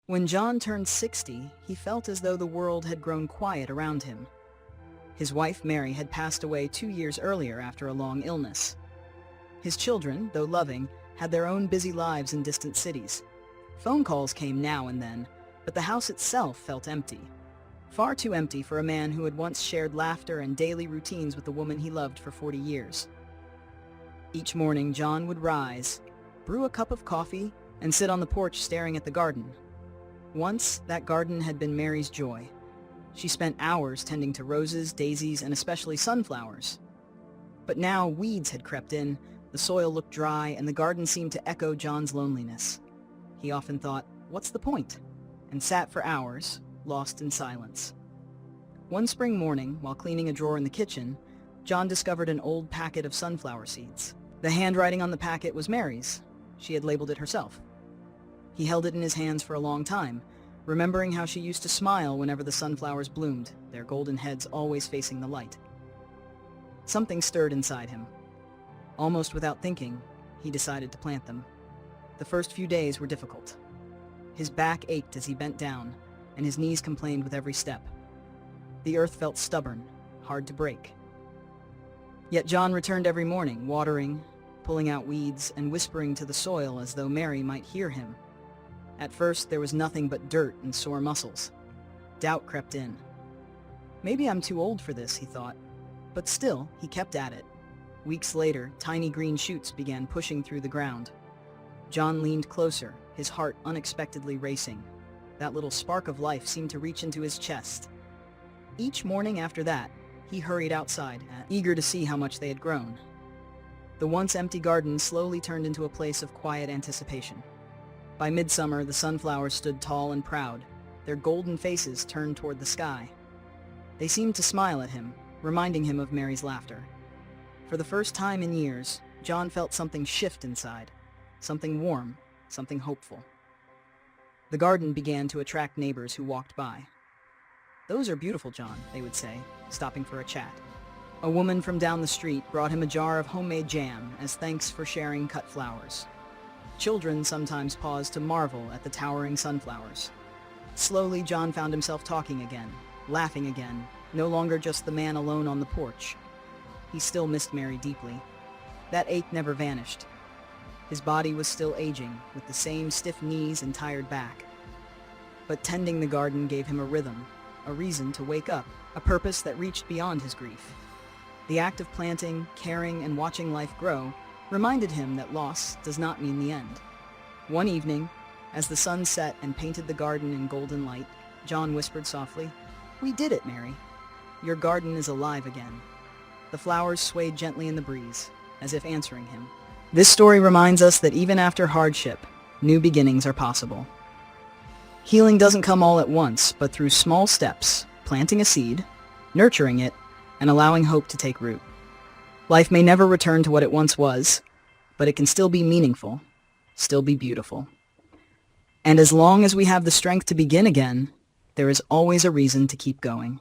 When John turned 60, he felt as though the world had grown quiet around him. His wife, Mary, had passed away 2 years earlier after a long illness. His children, though loving, had their own busy lives in distant cities. Phone calls came now and then, but the house itself felt empty. Far too empty for a man who had once shared laughter and daily routines with the woman he loved for 40 years. Each morning, John would rise, brew a cup of coffee, and sit on the porch staring at the garden. Once, that garden had been Mary's joy. She spent hours tending to roses, daisies, and especially sunflowers. But now weeds had crept in, the soil looked dry, and the garden seemed to echo John's loneliness. He often thought, "What's the point?" and sat for hours, lost in silence. One spring morning, while cleaning a drawer in the kitchen, John discovered an old packet of sunflower seeds. The handwriting on the packet was Mary's. She had labeled it herself. He held it in his hands for a long time, remembering how she used to smile whenever the sunflowers bloomed, their golden heads always facing the light. Something stirred inside him. Almost without thinking, he decided to plant them. The first few days were difficult. His back ached as he bent down, and his knees complained with every step. The earth felt stubborn, hard to break. Yet John returned every morning, watering, pulling out weeds, and whispering to the soil as though Mary might hear him. At first, there was nothing but dirt and sore muscles. Doubt crept in. Maybe I'm too old for this, he thought. But still, he kept at it. Weeks later, tiny green shoots began pushing through the ground. John leaned closer, his heart unexpectedly racing. That little spark of life seemed to reach into his chest. Each morning after that, he hurried outside, eager to see how much they had grown. The once empty garden slowly turned into a place of quiet anticipation. By midsummer, the sunflowers stood tall and proud, their golden faces turned toward the sky. They seemed to smile at him, reminding him of Mary's laughter. For the first time in years, John felt something shift inside, something warm, something hopeful. The garden began to attract neighbors who walked by. "Those are beautiful, John," they would say, stopping for a chat. A woman from down the street brought him a jar of homemade jam as thanks for sharing cut flowers. Children sometimes paused to marvel at the towering sunflowers. Slowly, John found himself talking again, laughing again, no longer just the man alone on the porch. He still missed Mary deeply. That ache never vanished. His body was still aging, with the same stiff knees and tired back. But tending the garden gave him a rhythm, a reason to wake up, a purpose that reached beyond his grief. The act of planting, caring, and watching life grow reminded him that loss does not mean the end. One evening, as the sun set and painted the garden in golden light, John whispered softly, "We did it, Mary. Your garden is alive again." The flowers swayed gently in the breeze, as if answering him. This story reminds us that even after hardship, new beginnings are possible. Healing doesn't come all at once, but through small steps, planting a seed, nurturing it, and allowing hope to take root. Life may never return to what it once was, but it can still be meaningful, still be beautiful. And as long as we have the strength to begin again, there is always a reason to keep going.